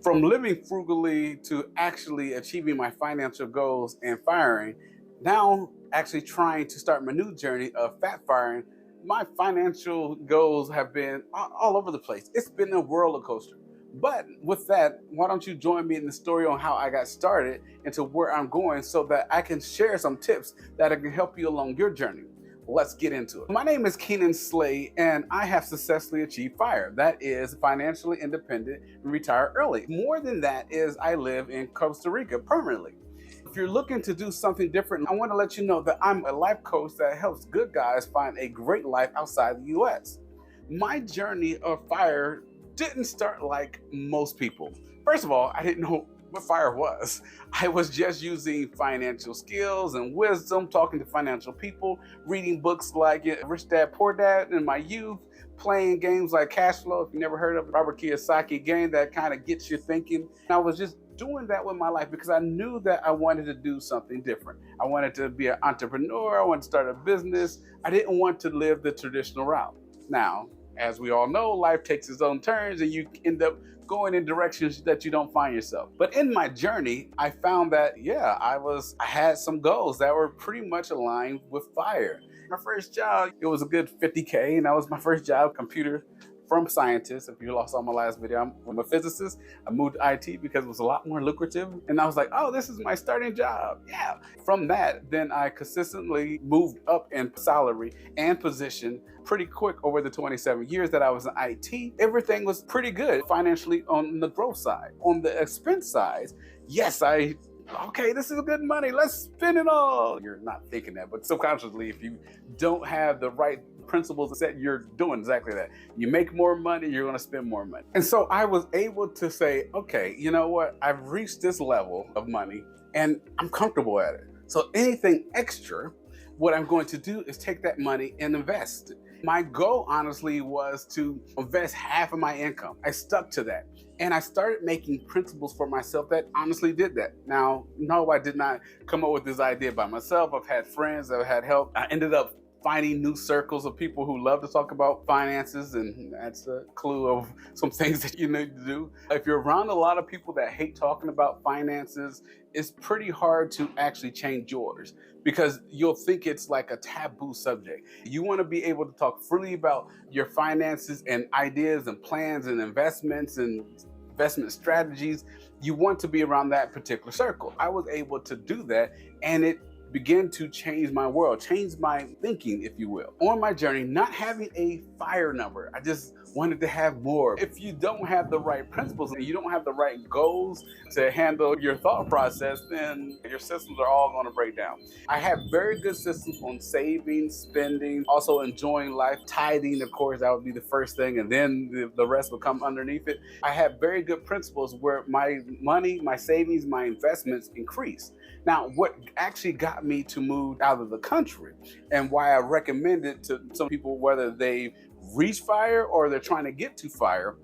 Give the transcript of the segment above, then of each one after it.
From living frugally to actually achieving my financial goals and firing, now actually trying to start my new journey of fat firing, my financial goals have been all over the place. It's been a roller coaster. But with that, why don't you join me in the story on how I got started and to where I'm going so that I can share some tips that can help you along your journey. Let's get into it. My name is Keanon Slade, and I have successfully achieved FIRE. That is financially independent and retire early. More than that is I live in Costa Rica permanently. If you're looking to do something different, I want to let you know that I'm a life coach that helps good guys find a great life outside the US. My journey of FIRE didn't start like most people. First of all, I didn't know what FIRE was. I was just using financial skills and wisdom, talking to financial people, reading books like Rich Dad Poor Dad in my youth, playing games like Cash Flow. If you never heard of Robert Kiyosaki game, that kind of gets you thinking. And I was just doing that with my life because I knew that I wanted to do something different. I wanted to be an entrepreneur. I wanted to start a business. I didn't want to live the traditional route. Now, as we all know, life takes its own turns and you end up going in directions that you don't find yourself. But in my journey, I found that, I had some goals that were pretty much aligned with FIRE. My first job, it was a good 50K, and that was my first job, computer from scientist. If you saw my last video, I'm a physicist. I moved to IT because it was a lot more lucrative. And I was like, oh, this is my starting job. Yeah. From that, then I consistently moved up in salary and position pretty quick over the 27 years that I was in IT. Everything was pretty good financially on the growth side. On the expense side, yes, okay, this is good money, let's spend it all. You're not thinking that, but subconsciously, if you don't have the right principles set, you're doing exactly that. You make more money, you're gonna spend more money. And so I was able to say, okay, you know what? I've reached this level of money and I'm comfortable at it. So anything extra, what I'm going to do is take that money and invest. My goal, honestly, was to invest half of my income. I stuck to that. And I started making principles for myself that honestly did that. Now, no, I did not come up with this idea by myself. I've had friends that have had help. I ended up finding new circles of people who love to talk about finances, and that's a clue of some things that you need to do. If you're around a lot of people that hate talking about finances, it's pretty hard to actually change yours because you'll think it's like a taboo subject. You want to be able to talk freely about your finances and ideas and plans and investments and investment strategies. You want to be around that particular circle. I was able to do that, and it began to change my world, change my thinking, if you will. On my journey, not having a FIRE number, I just wanted to have more. If you don't have the right principles and you don't have the right goals to handle your thought process, then your systems are all going to break down. I have very good systems on saving, spending, also enjoying life. Tithing, of course, that would be the first thing, and then the rest will come underneath it. I have very good principles where my money, my savings, my investments increase. Now, what actually got me to move out of the country and why I recommend it to some people, whether they reach FIRE or they're trying to get to FIRE,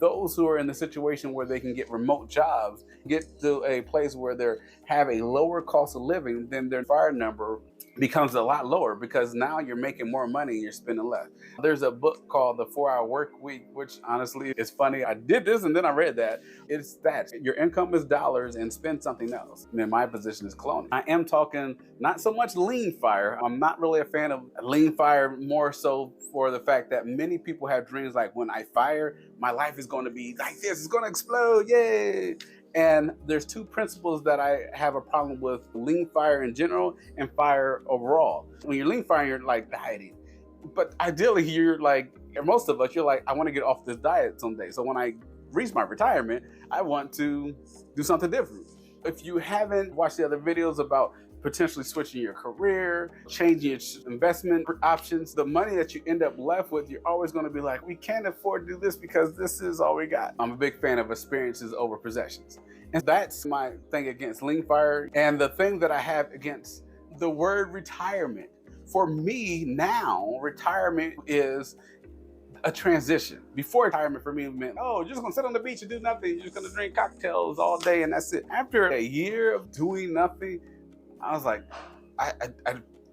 those who are in the situation where they can get remote jobs, get to a place where they have a lower cost of living, then their FIRE number becomes a lot lower because now you're making more money and you're spending less. There's a book called The 4-Hour Work Week, which honestly is funny. I did this and then I read that. It's that your income is dollars and spend something else. And then my position is cloning. I am talking not so much lean FIRE. I'm not really a fan of lean FIRE, more so for the fact that many people have dreams like, when I fire, my life is going to be like this, it's going to explode, yay. And there's two principles that I have a problem with: lean FIRE in general and FIRE overall. When you're lean FIRE, you're like dieting. But ideally, you're like, or most of us, you're like, I want to get off this diet someday. So when I reach my retirement, I want to do something different. If you haven't watched the other videos about potentially switching your career, changing your investment options, the money that you end up left with, you're always going to be like, we can't afford to do this because this is all we got. I'm a big fan of experiences over possessions. And that's my thing against lean FIRE. And the thing that I have against the word retirement. For me now, retirement is a transition. Before, retirement for me meant, oh, you're just gonna sit on the beach and do nothing. You're just gonna drink cocktails all day and that's it. After a year of doing nothing, I was like,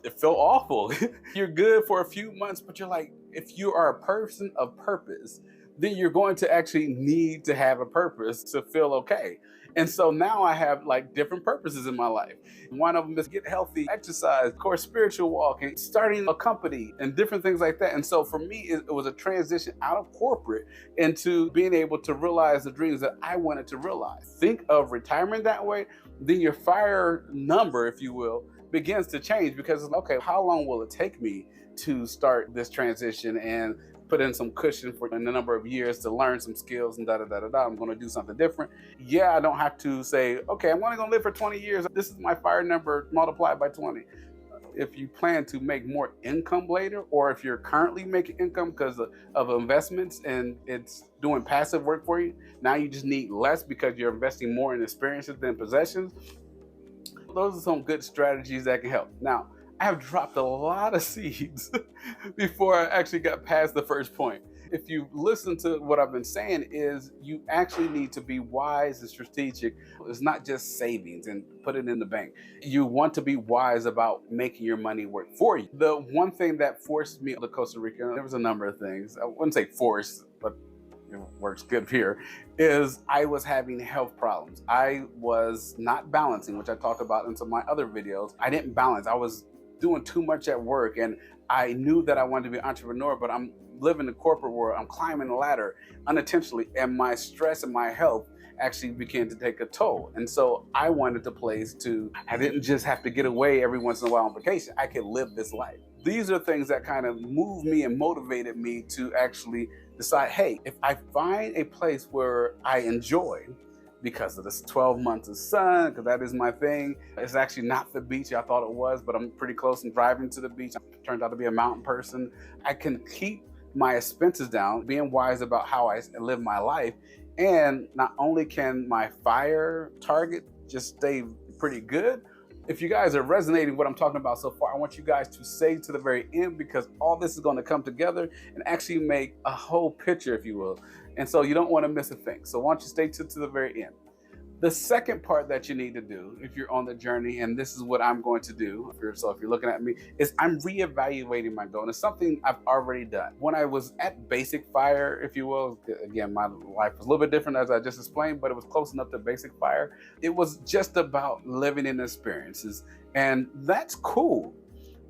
it felt awful. You're good for a few months, but you're like, if you are a person of purpose, then you're going to actually need to have a purpose to feel okay. And so now I have like different purposes in my life. One of them is get healthy, exercise, of course, spiritual walking, starting a company, and different things like that. And so for me, it was a transition out of corporate into being able to realize the dreams that I wanted to realize. Think of retirement that way, then your fire number, if you will, begins to change because, okay, how long will it take me to start this transition and put in some cushion for a number of years to learn some skills and I'm going to do something different. Yeah, I don't have to say, okay, I'm only going to live for 20 years. This is my fire number multiplied by 20. If you plan to make more income later, or if you're currently making income because of investments and it's doing passive work for you, now you just need less because you're investing more in experiences than possessions. Those are some good strategies that can help. Now, I have dropped a lot of seeds before I actually got past the first point. If you listen to what I've been saying, is you actually need to be wise and strategic. It's not just savings and put it in the bank. You want to be wise about making your money work for you. The one thing that forced me to Costa Rica, there was a number of things. I wouldn't say forced, but it works good here, is I was having health problems. I was not balancing, which I talked about in some of my other videos. I didn't balance. I was doing too much at work, and I knew that I wanted to be an entrepreneur, but I'm living the corporate world. I'm climbing the ladder unintentionally, and my stress and my health actually began to take a toll. And so I wanted the place I didn't just have to get away every once in a while on vacation. I could live this life. These are things that kind of moved me and motivated me to actually decide, hey, if I find a place where I enjoy, because of this 12 months of sun, because that is my thing. It's actually not the beach I thought it was, but I'm pretty close and driving to the beach. I turned out to be a mountain person. I can keep my expenses down, being wise about how I live my life. And not only can my fire target just stay pretty good, if you guys are resonating what I'm talking about so far, I want you guys to stay to the very end, because all this is going to come together and actually make a whole picture, if you will. And so you don't want to miss a thing. So why don't you stay to the very end. The second part that you need to do if you're on the journey, and this is what I'm going to do, so if you're looking at me, is I'm reevaluating my goal. And it's something I've already done. When I was at basic fire, if you will, again, my life was a little bit different as I just explained, but it was close enough to basic fire. It was just about living in experiences, and that's cool.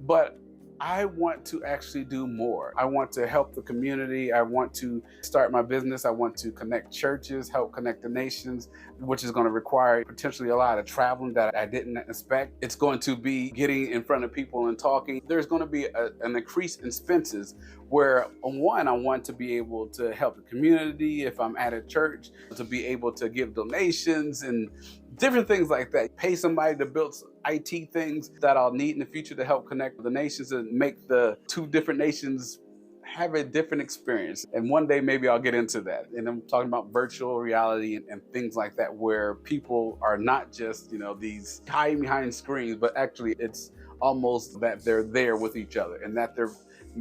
But I want to actually do more. I want to help the community. I want to start my business. I want to connect churches, help connect the nations, which is going to require potentially a lot of traveling that I didn't expect. It's going to be getting in front of people and talking. There's going to be an increase in expenses where, one, I want to be able to help the community if I'm at a church, to be able to give donations and different things like that. Pay somebody to build IT things that I'll need in the future to help connect the nations and make the two different nations have a different experience. And one day maybe I'll get into that. And I'm talking about virtual reality and things like that, where people are not just, these hiding behind screens, but actually it's almost that they're there with each other and that they're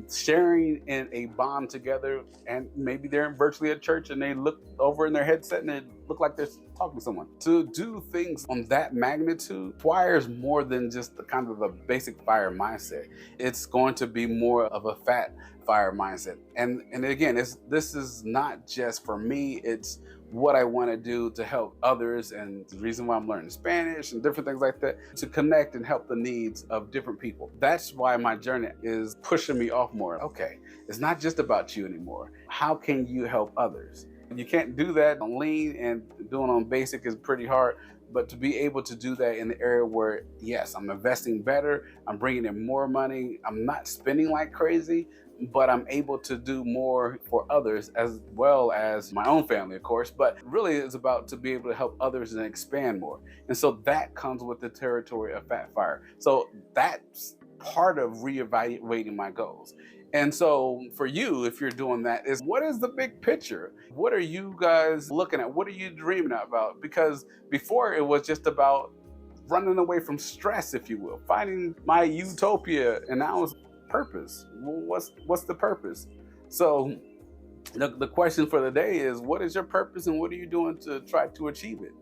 sharing in a bond together. And maybe they're virtually at church and they look over in their headset and it look like they're talking to someone. To do things on that magnitude requires more than just the kind of a basic fire mindset. It's going to be more of a fat fire mindset. And again, this is not just for me, it's what I want to do to help others, and the reason why I'm learning Spanish and different things like that, to connect and help the needs of different people. That's why my journey is pushing me off more. Okay, it's not just about you anymore. How can you help others? You can't do that on lean, and doing on basic is pretty hard. But to be able to do that in the area where, yes, I'm investing better, I'm bringing in more money, I'm not spending like crazy, but I'm able to do more for others as well as my own family, of course. But really it's about to be able to help others and expand more. And so that comes with the territory of fat fire. So that's part of reevaluating my goals. And so for you, if you're doing that, is what is the big picture? What are you guys looking at? What are you dreaming about? Because before it was just about running away from stress, if you will, finding my utopia, and now it's purpose. What's the purpose? So the question for the day is, what is your purpose and what are you doing to try to achieve it?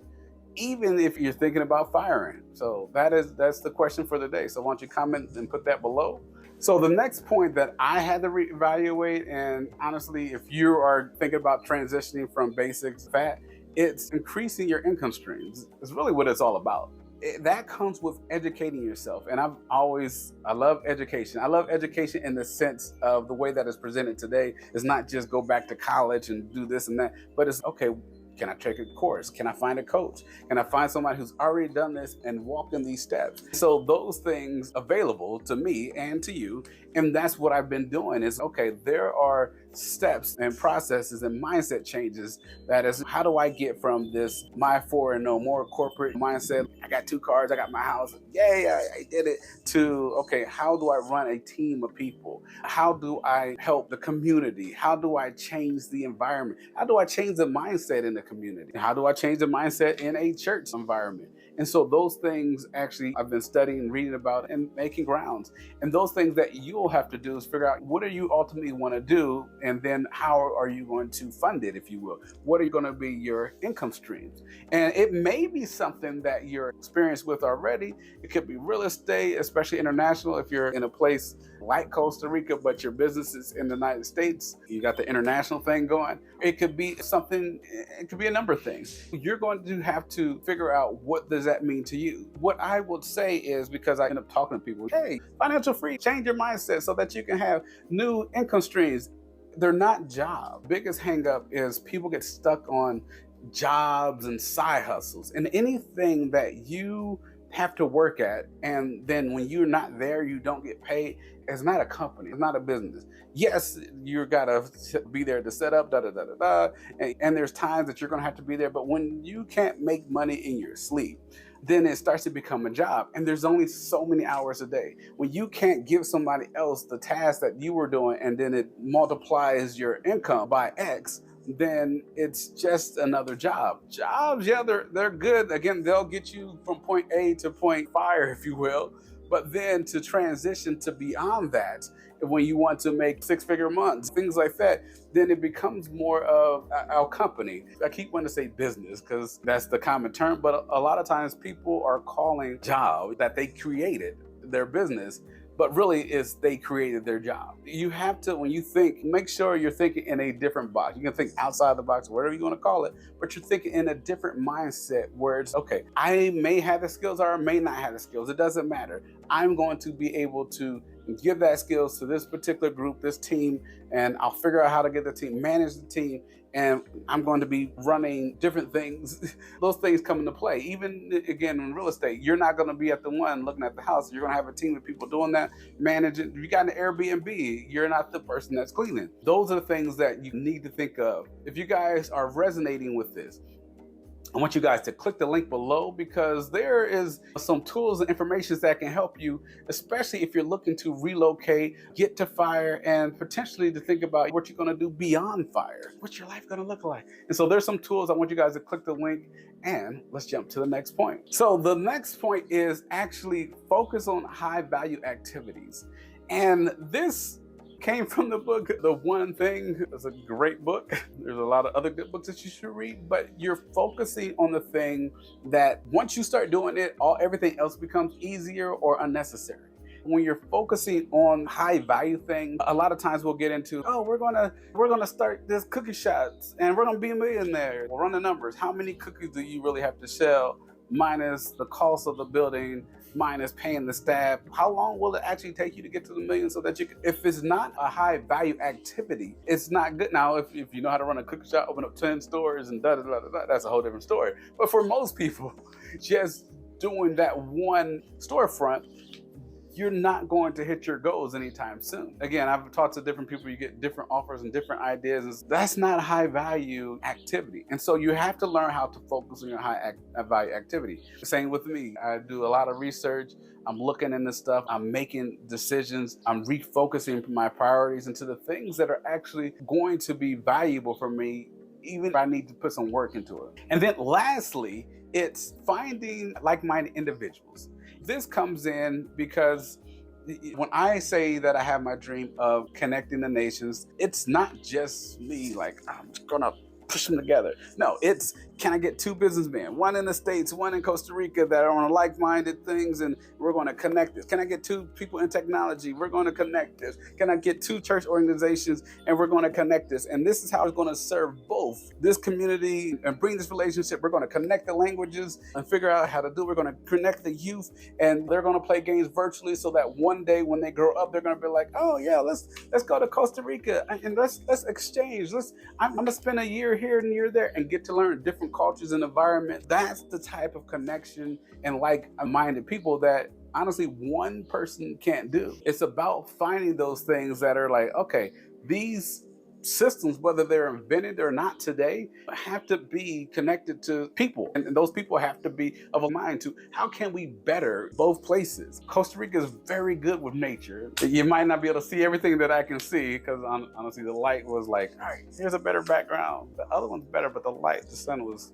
Even if you're thinking about firing. So that's the question for the day. So why don't you comment and put that below? So the next point that I had to reevaluate, and honestly, if you are thinking about transitioning from basics to fat, it's increasing your income streams. It's really what it's all about. That comes with educating yourself. And I love education. I love education in the sense of the way that it's presented today. It's not just go back to college and do this and that, but it's okay. Can I take a course? Can I find a coach? Can I find somebody who's already done this and walk in these steps? So those things available to me and to you. And that's what I've been doing is, okay, there are steps and processes and mindset changes. That is, how do I get from this my four and no more corporate mindset, I got 2 cars, I got my house, yay, I did it, to, okay, how do I run a team of people? How do I help the community? How do I change the environment? How do I change the mindset in the community? How do I change the mindset in a church environment? And so those things actually I've been studying, reading about, and making grounds. And those things that you'll have to do is figure out what do you ultimately want to do, and then how are you going to fund it, if you will? What are going to be your income streams? And it may be something that you're experienced with already. It could be real estate, especially international. If you're in a place like Costa Rica, but your business is in the United States, you got the international thing going. It could be something, it could be a number of things. You're going to have to figure out, what does that mean to you? What I would say is, because I end up talking to people, hey, financial free, change your mindset so that you can have new income streams. They're not jobs. Biggest hang up is people get stuck on jobs and side hustles and anything that you have to work at, and then when you're not there, you don't get paid. It's not a company, it's not a business. Yes, you gotta be there to set up, and there's times that you're gonna have to be there, but when you can't make money in your sleep, then it starts to become a job, and there's only so many hours a day. When you can't give somebody else the task that you were doing, and then it multiplies your income by X, then it's just another job. Jobs, yeah, they're good. Again, they'll get you from point A to point fire, if you will. But then to transition to beyond that, when you want to make 6-figure months, things like that, then it becomes more of our company. I keep wanting to say business because that's the common term, but a lot of times people are calling job that they created their business, but really it's they created their job. You have to, when you think, make sure you're thinking in a different box. You can think outside the box, whatever you want to call it, but you're thinking in a different mindset where it's, okay, I may have the skills or I may not have the skills. It doesn't matter. I'm going to be able to give that skills to this particular group, this team, and I'll figure out how to get the team, manage the team, and I'm going to be running different things. Those things come into play. Even again, in real estate, you're not going to be at the one looking at the house. You're going to have a team of people doing that, managing. You got an Airbnb, you're not the person that's cleaning. Those are the things that you need to think of. If you guys are resonating with this, I want you guys to click the link below, because there is some tools and information that can help you, especially if you're looking to relocate, get to fire, and potentially to think about what you're going to do beyond fire. What's your life going to look like? And so there's some tools. I want you guys to click the link, and let's jump to the next point. So the next point is actually focus on high value activities. And this came from the book, The One Thing. It's a great book. There's a lot of other good books that you should read, but you're focusing on the thing that once you start doing it, everything else becomes easier or unnecessary. When you're focusing on high value things, a lot of times we'll get into, oh, we're gonna start this cookie shops and we're gonna be a millionaire. We'll run the numbers. How many cookies do you really have to sell, minus the cost of the building, minus paying the staff? How long will it actually take you to get to the million, so that you can, if it's not a high value activity, it's not good. Now, if you know how to run a cookie shop, open up 10 stores and that's a whole different story. But for most people, just doing that one storefront, you're not going to hit your goals anytime soon. Again, I've talked to different people, you get different offers and different ideas. And that's not a high value activity. And so you have to learn how to focus on your high value activity. Same with me. I do a lot of research. I'm looking into stuff. I'm making decisions. I'm refocusing my priorities into the things that are actually going to be valuable for me, even if I need to put some work into it. And then lastly, it's finding like-minded individuals. This comes in because when I say that I have my dream of connecting the nations, it's not just me, like, I'm just gonna push them together. No, it's, can I get two businessmen, one in the States, one in Costa Rica, that are on like-minded things, and we're going to connect this? Can I get two people in technology? We're going to connect this. Can I get two church organizations, and we're going to connect this? And this is how it's going to serve both this community and bring this relationship. We're going to connect the languages and figure out how to do it. We're going to connect the youth, and they're going to play games virtually, so that one day when they grow up, they're going to be like, oh yeah, let's go to Costa Rica and let's exchange. I'm going to spend a year here and a year there and get to learn different cultures and environments. That's the type of connection and like-minded people that honestly one person can't do. It's about finding those things that are like, okay, these systems, whether they're invented or not today, have to be connected to people. And those people have to be of a mind to, how can we better both places? Costa Rica is very good with nature. You might not be able to see everything that I can see, because honestly, the light was like, all right, here's a better background. The other one's better, but the sun was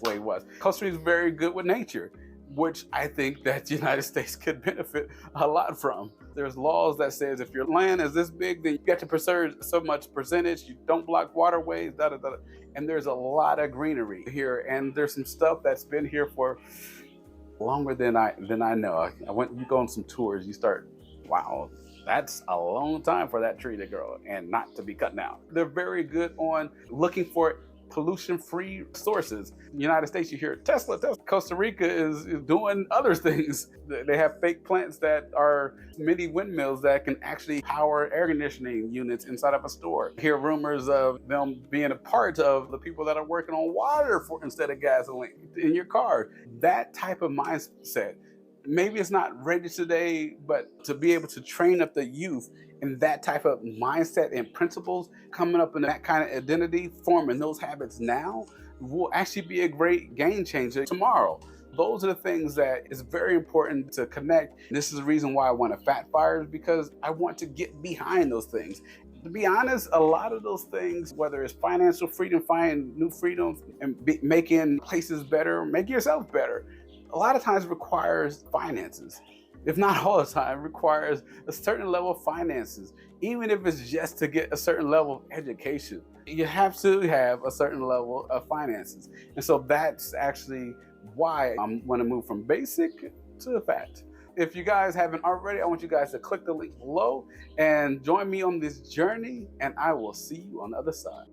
the way it was. Costa Rica is very good with nature, which I think that the United States could benefit a lot from. There's laws that says if your land is this big, then you got to preserve so much percentage. You don't block waterways, da da da. And there's a lot of greenery here, and there's some stuff that's been here for longer than I know. You go on some tours, you start, wow, that's a long time for that tree to grow and not to be cut down. They're very good on looking for pollution-free sources. In the United States, you hear Tesla. Costa Rica is doing other things. They have fake plants that are mini windmills that can actually power air conditioning units inside of a store. Hear rumors of them being a part of the people that are working on water instead of gasoline in your car. That type of mindset, maybe it's not ready today, but to be able to train up the youth in that type of mindset and principles, coming up in that kind of identity, forming those habits now, will actually be a great game changer tomorrow. Those are the things that is very important to connect. This is the reason why I want to Fat Fires, because I want to get behind those things. To be honest, a lot of those things, whether it's financial freedom, finding new freedoms, and making places better, make yourself better, a lot of times requires finances. If not all the time, requires a certain level of finances, even if it's just to get a certain level of education. You have to have a certain level of finances. And so that's actually why I'm going to move from basic to fat. If you guys haven't already, I want you guys to click the link below and join me on this journey, and I will see you on the other side.